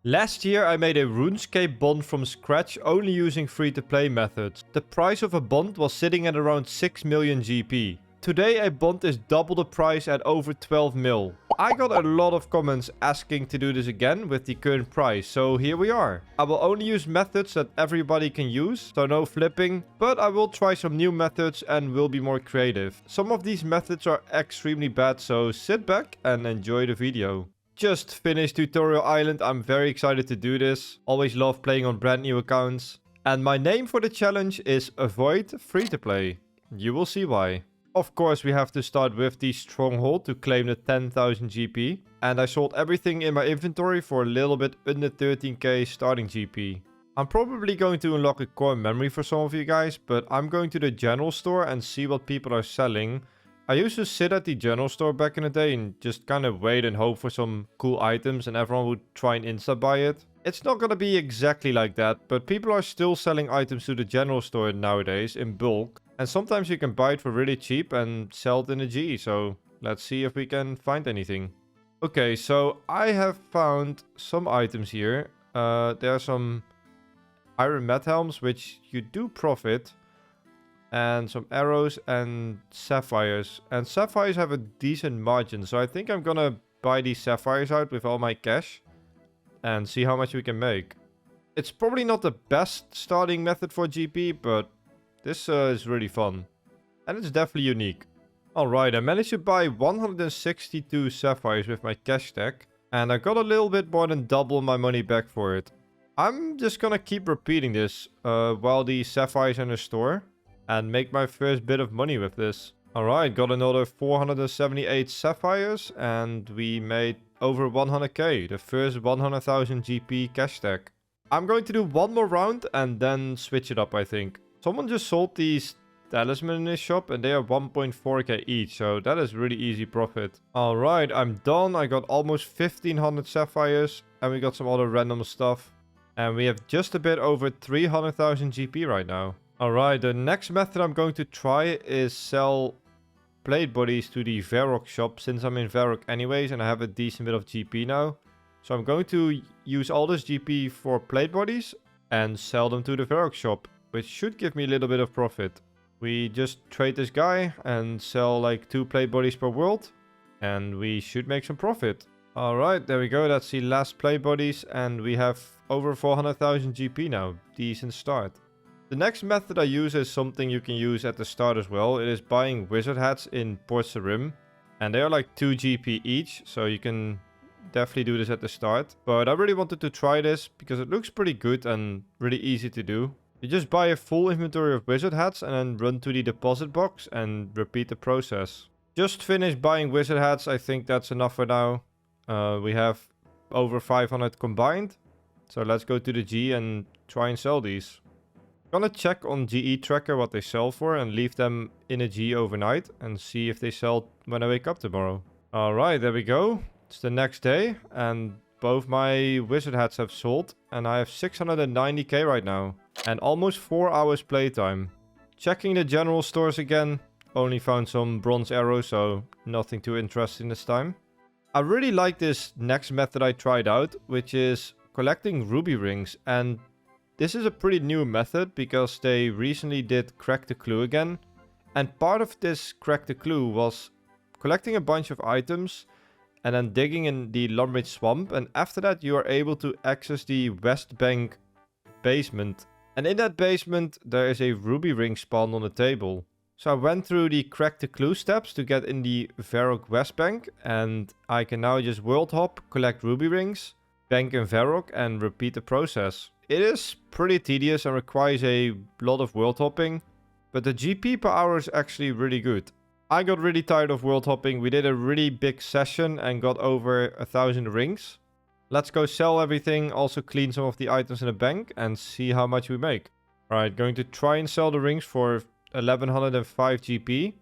Last year I made a RuneScape bond from scratch only using free-to-play methods. The price of a bond was sitting at around 6 million GP. Today a bond is double the price at over 12 mil. I got a lot of comments asking to do this again with the current price, so here we are. I will only use methods that everybody can use, so no flipping, but I will try some new methods and will be more creative. Some of these methods are extremely bad, so sit back and enjoy the video. Just finished Tutorial Island, I'm very excited to do this. Always love playing on brand new accounts. And my name for the challenge is Avoid Free to Play. You will see why. Of course, we have to start with the stronghold to claim the 10,000 GP. And I sold everything in my inventory for a little bit under 13k starting GP. I'm probably going to unlock a core memory for some of you guys, but I'm going to the general store and see what people are selling. I used to sit at the general store back in the day and just kind of wait and hope for some cool items and everyone would try and insta-buy it. It's not gonna be exactly like that, but people are still selling items to the general store nowadays in bulk. And sometimes you can buy it for really cheap and sell it in a G, so let's see if we can find anything. Okay, so I have found some items here. There are some iron mat helms, which you do profit. And some arrows and sapphires. And sapphires have a decent margin, so I think I'm gonna buy these sapphires out with all my cash. And see how much we can make. It's probably not the best starting method for GP, but this is really fun. And it's definitely unique. Alright, I managed to buy 162 sapphires with my cash stack. And I got a little bit more than double my money back for it. I'm just gonna keep repeating this while the sapphires are in the store. And make my first bit of money with this. Alright, got another 478 sapphires. And we made over 100k. The first 100,000 GP cash stack. I'm going to do one more round and then switch it up, I think. Someone just sold these talisman in this shop and they are 1.4k each. So that is really easy profit. Alright, I'm done. I got almost 1500 sapphires. And we got some other random stuff. And we have just a bit over 300,000 GP right now. Alright, the next method I'm going to try is sell plate bodies to the Verf shop, since I'm in Verf anyways and I have a decent bit of GP now. So I'm going to use all this GP for plate bodies and sell them to the Verf shop, which should give me a little bit of profit. We just trade this guy and sell like 2 plate bodies per world and we should make some profit. Alright, there we go, that's the last plate bodies and we have over 400,000 GP now. Decent start. The next method I use is something you can use at the start as well. It is buying wizard hats in Port Sarim. And they are like 2 GP each. So you can definitely do this at the start. But I really wanted to try this because it looks pretty good and really easy to do. You just buy a full inventory of wizard hats and then run to the deposit box and repeat the process. Just finished buying wizard hats. I think that's enough for now. We have over 500 combined. So let's go to the G and try and sell these. I'm gonna check on GE Tracker what they sell for and leave them in a G overnight and see if they sell when I wake up tomorrow. Alright, there we go. It's the next day and both my wizard hats have sold and I have 690k right now and almost 4 hours playtime. Checking the general stores again, only found some bronze arrows, so nothing too interesting this time. I really like this next method I tried out, which is collecting ruby rings, and this is a pretty new method because they recently did Crack the Clue again. And part of this Crack the Clue was collecting a bunch of items and then digging in the Lumbridge Swamp. And after that you are able to access the West Bank basement. And in that basement there is a ruby ring spawned on the table. So I went through the Crack the Clue steps to get in the Varrock West Bank. And I can now just world hop, collect ruby rings, bank in Varrock and repeat the process. It is pretty tedious and requires a lot of world hopping, but the GP per hour is actually really good. I got really tired of world hopping. We did a really big session and got over 1,000 rings. Let's go sell everything, also clean some of the items in the bank and see how much we make. Alright, going to try and sell the rings for 1105 GP.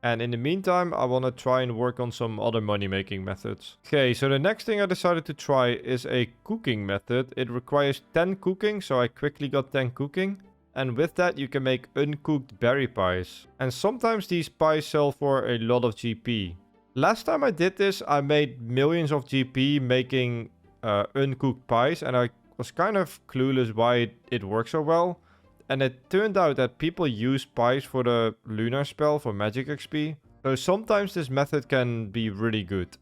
And in the meantime, I want to try and work on some other money making methods. Okay, so the next thing I decided to try is a cooking method. It requires 10 cooking, so I quickly got 10 cooking. And with that, you can make uncooked berry pies. And sometimes these pies sell for a lot of GP. Last time I did this, I made millions of GP making uncooked pies, and I was kind of clueless why it works so well. And it turned out that people use pies for the lunar spell for magic XP. So sometimes this method can be really good.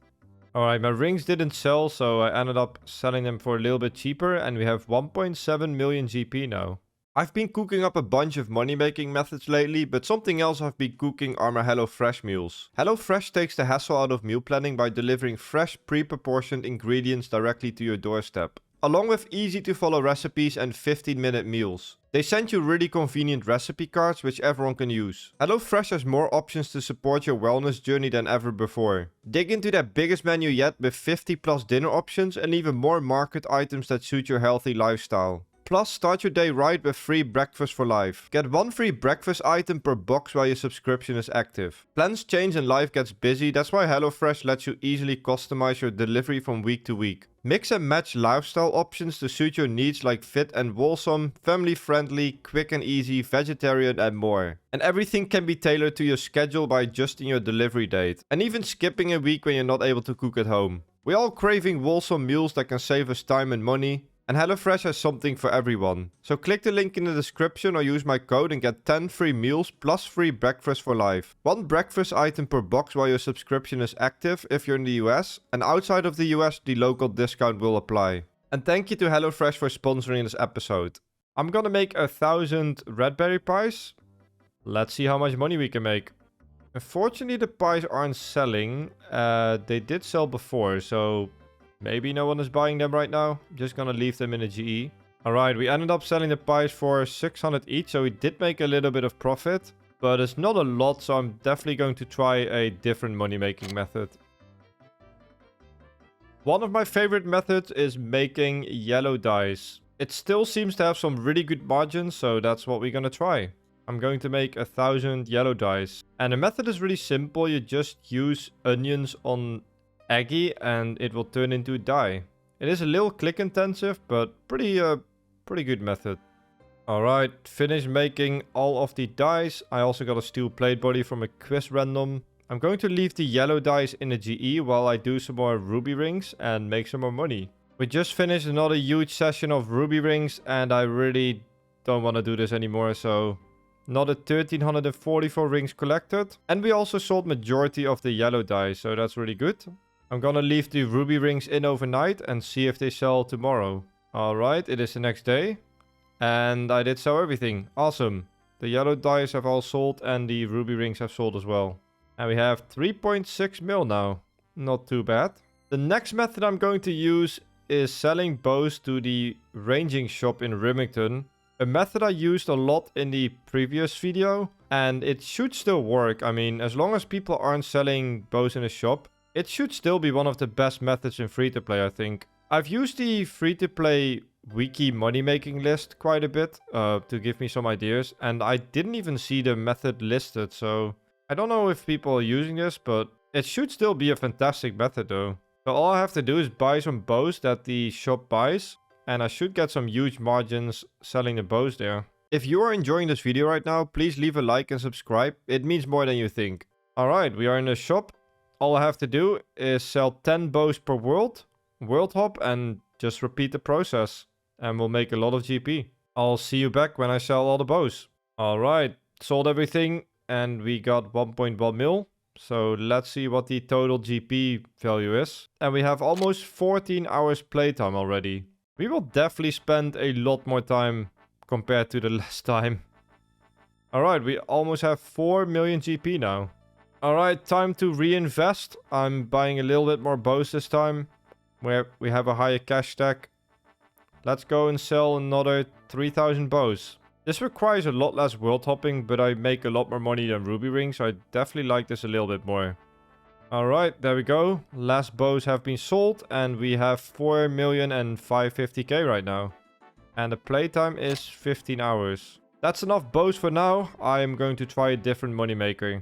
Alright, my rings didn't sell, so I ended up selling them for a little bit cheaper, and we have 1.7 million GP now. I've been cooking up a bunch of money making methods lately, but something else I've been cooking are my HelloFresh meals. HelloFresh takes the hassle out of meal planning by delivering fresh, pre-proportioned ingredients directly to your doorstep, along with easy to follow recipes and 15-minute meals. They send you really convenient recipe cards which everyone can use. HelloFresh has more options to support your wellness journey than ever before. Dig into their biggest menu yet with 50 plus dinner options and even more market items that suit your healthy lifestyle. Plus, start your day right with free breakfast for life. Get one free breakfast item per box while your subscription is active. Plans change and life gets busy, that's why HelloFresh lets you easily customize your delivery from week to week. Mix and match lifestyle options to suit your needs like fit and wholesome, family friendly, quick and easy, vegetarian and more. And everything can be tailored to your schedule by adjusting your delivery date. And even skipping a week when you're not able to cook at home. We're all craving wholesome meals that can save us time and money. And HelloFresh has something for everyone. So click the link in the description or use my code and get 10 free meals plus free breakfast for life. One breakfast item per box while your subscription is active if you're in the US. And outside of the US, the local discount will apply. And thank you to HelloFresh for sponsoring this episode. I'm gonna make 1,000 red berry pies. Let's see how much money we can make. Unfortunately, the pies aren't selling. They did sell before, so maybe no one is buying them right now. I'm just gonna leave them in a GE. Alright, we ended up selling the pies for 600 each, so we did make a little bit of profit. But it's not a lot, so I'm definitely going to try a different money-making method. One of my favorite methods is making yellow dice. It still seems to have some really good margins, so that's what we're gonna try. I'm going to make 1,000 yellow dice. And the method is really simple. You just use onions on Aggie and it will turn into a die. It is a little click intensive, but pretty good method. Alright, finished making all of the dice. I also got a steel plate body from a quiz random. I'm going to leave the yellow dice in the GE while I do some more ruby rings and make some more money. We just finished another huge session of ruby rings and I really don't want to do this anymore, so another 1,344 rings collected. And we also sold majority of the yellow dice, so that's really good. I'm gonna leave the ruby rings in overnight and see if they sell tomorrow. Alright, it is the next day. And I did sell everything. Awesome. The yellow dice have all sold and the ruby rings have sold as well. And we have 3.6 mil now. Not too bad. The next method I'm going to use is selling bows to the ranging shop in Remington. A method I used a lot in the previous video. And it should still work. I mean, as long as people aren't selling bows in a shop, it should still be one of the best methods in free-to-play, I think. I've used the free-to-play wiki money-making list quite a bit to give me some ideas. And I didn't even see the method listed, so I don't know if people are using this, but it should still be a fantastic method though. So all I have to do is buy some bows that the shop buys. And I should get some huge margins selling the bows there. If you are enjoying this video right now, please leave a like and subscribe. It means more than you think. Alright, we are in the shop. All I have to do is sell 10 bows per world hop, and just repeat the process. And we'll make a lot of GP. I'll see you back when I sell all the bows. Alright, sold everything and we got 1.1 mil. So let's see what the total GP value is. And we have almost 14 hours playtime already. We will definitely spend a lot more time compared to the last time. Alright, we almost have 4 million GP now. Alright, time to reinvest. I'm buying a little bit more bows this time, where we have a higher cash stack. Let's go and sell another 3,000 bows. This requires a lot less world hopping, but I make a lot more money than ruby rings, so I definitely like this a little bit more. Alright, there we go. Last bows have been sold, and we have 4,550k right now. And the playtime is 15 hours. That's enough bows for now. I am going to try a different moneymaker.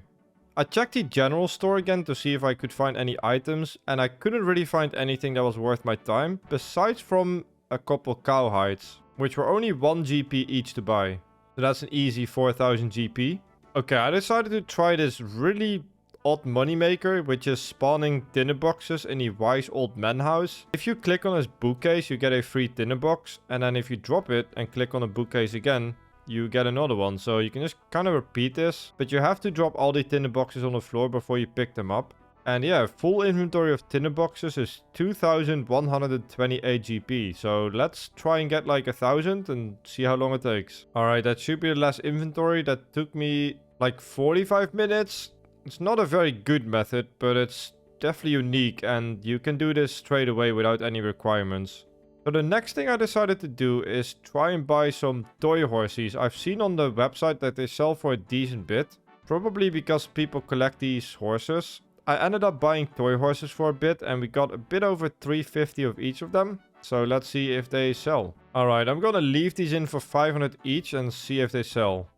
I checked the general store again to see if I could find any items, and I couldn't really find anything that was worth my time, besides from a couple cow hides, which were only 1 GP each to buy. So that's an easy 4,000 GP. Okay, I decided to try this really odd moneymaker, which is spawning tinderboxes in the wise old man house. If you click on his bookcase, you get a free tinderbox. And then if you drop it and click on the bookcase again, you get another one. So you can just kind of repeat this. But you have to drop all the tinderboxes on the floor before you pick them up. And yeah, full inventory of tinderboxes is 2,128 GP. So let's try and get like 1,000 and see how long it takes. Alright, that should be the last inventory. That took me like 45 minutes. It's not a very good method, but it's definitely unique. And you can do this straight away without any requirements. So the next thing I decided to do is try and buy some toy horses. I've seen on the website that they sell for a decent bit. Probably because people collect these horses. I ended up buying toy horses for a bit and we got a bit over 350 of each of them. So let's see if they sell. Alright, I'm gonna leave these in for 500 each and see if they sell.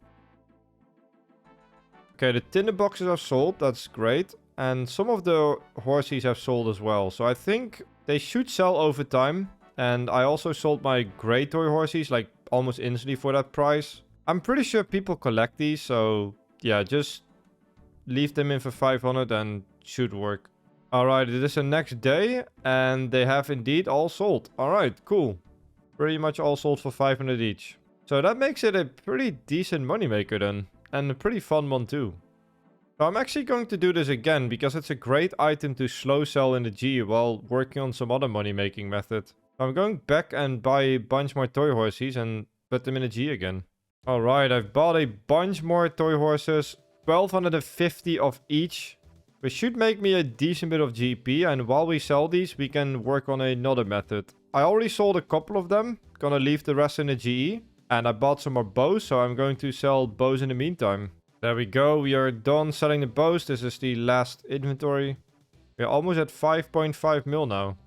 Okay, the tinderboxes are sold, that's great. And some of the horses have sold as well. So I think they should sell over time. And I also sold my grey toy horses like almost instantly for that price. I'm pretty sure people collect these, so yeah, just leave them in for 500 and should work. Alright, it is the next day and they have indeed all sold. Alright, cool. Pretty much all sold for 500 each. So that makes it a pretty decent moneymaker then. And a pretty fun one too. So I'm actually going to do this again because it's a great item to slow sell in the G while working on some other money making method. So I'm going back and buy a bunch more toy horses and put them in the G again. Alright, I've bought a bunch more toy horses. 1,250 of each. Which should make me a decent bit of GP. And while we sell these, we can work on another method. I already sold a couple of them. Gonna leave the rest in the GE. And I bought some more bows, so I'm going to sell bows in the meantime. There we go. We are done selling the bows. This is the last inventory. We're almost at 5.5 mil now.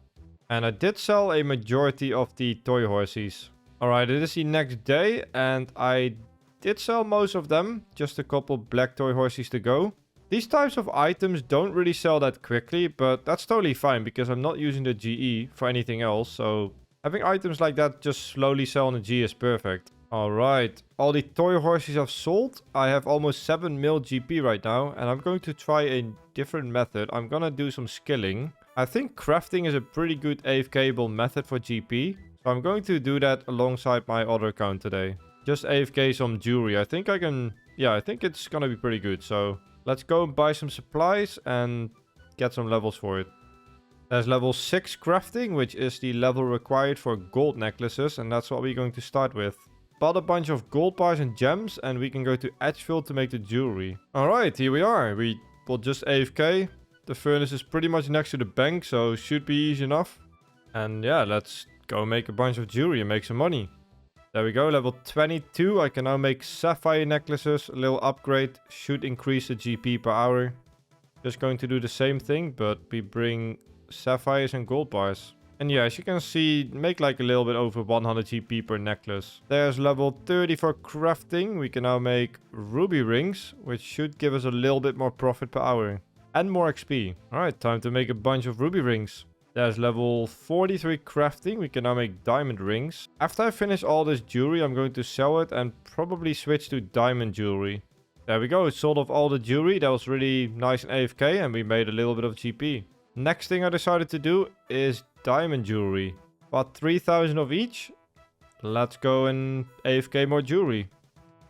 And I did sell a majority of the toy horses. Alright, it is the next day. And I did sell most of them. Just a couple black toy horses to go. These types of items don't really sell that quickly. But that's totally fine because I'm not using the GE for anything else. So having items like that just slowly sell on the G is perfect. Alright, all the toy horses have sold. I have almost 7 mil GP right now. And I'm going to try a different method. I'm gonna do some skilling. I think crafting is a pretty good AFK-able method for GP. So I'm going to do that alongside my other account today. Just AFK some jewelry. I think I can... Yeah, I think it's gonna be pretty good. So let's go and buy some supplies and get some levels for it. There's level 6 crafting, which is the level required for gold necklaces. And that's what we're going to start with. Bought a bunch of gold bars and gems. And we can go to Edgefield to make the jewelry. Alright, here we are. We will just AFK. The furnace is pretty much next to the bank. So should be easy enough. And yeah, let's go make a bunch of jewelry and make some money. There we go, level 22. I can now make sapphire necklaces. A little upgrade should increase the GP per hour. Just going to do the same thing, but we bring sapphires and gold bars. And yeah, as you can see, make like a little bit over 100 GP per necklace. There's level 30 for crafting. We can now make ruby rings, which should give us a little bit more profit per hour. And more XP. Alright, time to make a bunch of ruby rings. There's level 43 crafting. We can now make diamond rings. After I finish all this jewelry, I'm going to sell it and probably switch to diamond jewelry. There we go. It sold off all the jewelry. That was really nice and AFK and we made a little bit of GP. Next thing I decided to do is diamond jewelry. Bought 3,000 of each. Let's go and AFK more jewelry.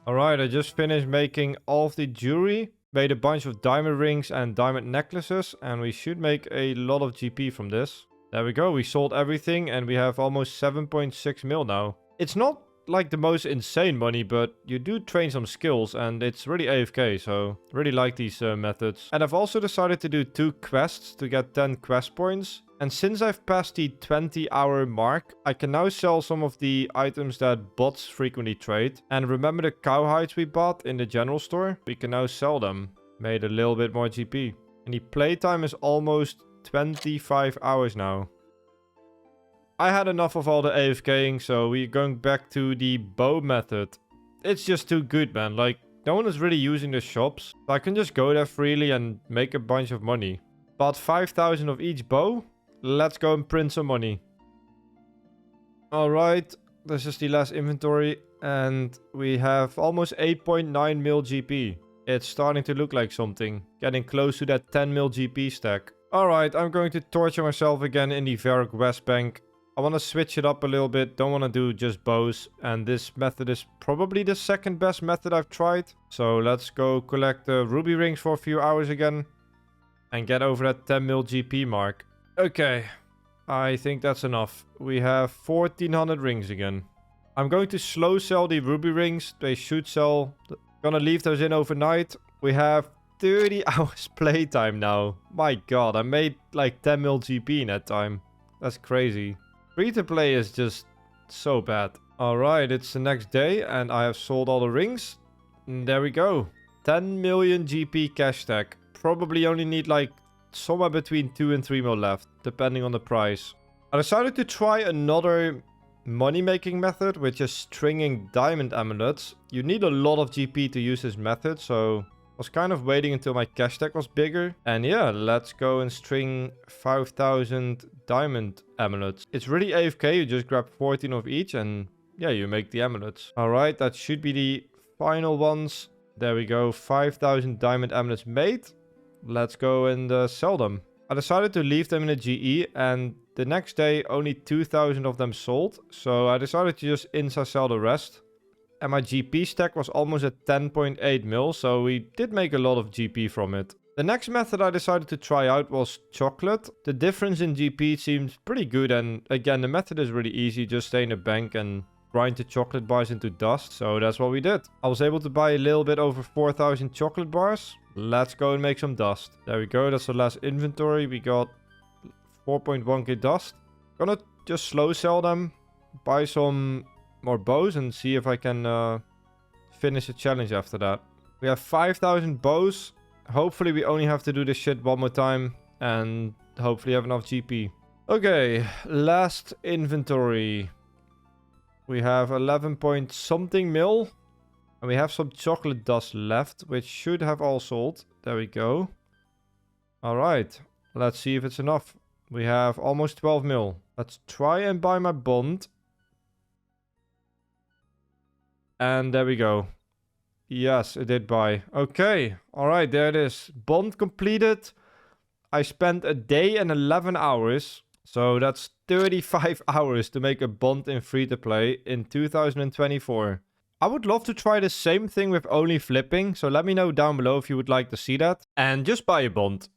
Alright, I just finished making all of the jewelry. Made a bunch of diamond rings and diamond necklaces. And we should make a lot of GP from this. There we go. We sold everything and we have almost 7.6 mil now. It's not like the most insane money, but you do train some skills and it's really AFK. So really like these methods. And I've also decided to do 2 quests to get 10 quest points. And since I've passed the 20-hour mark, I can now sell some of the items that bots frequently trade. And remember the cow hides we bought in the general store? We can now sell them. Made a little bit more GP. And the playtime is almost 25 hours now. I had enough of all the AFKing, so we're going back to the bow method. It's just too good, man. Like, no one is really using the shops. So I can just go there freely and make a bunch of money. Bought 5,000 of each bow. Let's go and print some money. Alright, this is the last inventory. And we have almost 8.9 mil GP. It's starting to look like something. Getting close to that 10 mil GP stack. Alright, I'm going to torture myself again in the Verf West Bank. I want to switch it up a little bit. Don't want to do just bows. And this method is probably the second best method I've tried. So let's go collect the ruby rings for a few hours again. And get over that 10 mil GP mark. Okay. I think that's enough. We have 1400 rings again. I'm going to slow sell the ruby rings. They should sell. Gonna leave those in overnight. We have 30 hours playtime now. My god, I made like 10 mil GP in that time. That's crazy. Free to play is just so bad. Alright, it's the next day and I have sold all the rings. And there we go. 10 million GP cash stack. Probably only need like somewhere between 2 and 3 mil left, depending on the price. I decided to try another money-making method, which is stringing diamond amulets. You need a lot of GP to use this method, so I was kind of waiting until my cash stack was bigger. And yeah, let's go and string 5,000 diamond amulets. It's really AFK, you just grab 14 of each and yeah, you make the amulets. Alright, that should be the final ones. There we go, 5,000 diamond amulets made. Let's go and sell them. I decided to leave them in a GE and the next day only 2,000 of them sold. So I decided to just insta-sell the rest. And my GP stack was almost at 10.8 mil, so we did make a lot of GP from it. The next method I decided to try out was chocolate. The difference in GP seems pretty good, and again, the method is really easy. Just stay in a bank and grind the chocolate bars into dust, so that's what we did. I was able to buy a little bit over 4,000 chocolate bars. Let's go and make some dust. There we go, that's the last inventory. We got 4.1k dust. Gonna just slow sell them, buy some more bows and see if I can finish a challenge after that. We have 5,000 bows. Hopefully we only have to do this shit one more time and hopefully have enough GP. Okay, last inventory. We have 11 point something mil. And we have some chocolate dust left, which should have all sold. There we go. Alright, let's see if it's enough. We have almost 12 mil. Let's try and buy my bond. And there we go. Yes, it did buy. Okay. Alright, there it is. Bond completed. I spent a day and 11 hours. So that's 35 hours to make a bond in free-to-play in 2024. I would love to try the same thing with only flipping. So let me know down below if you would like to see that. And just buy a bond.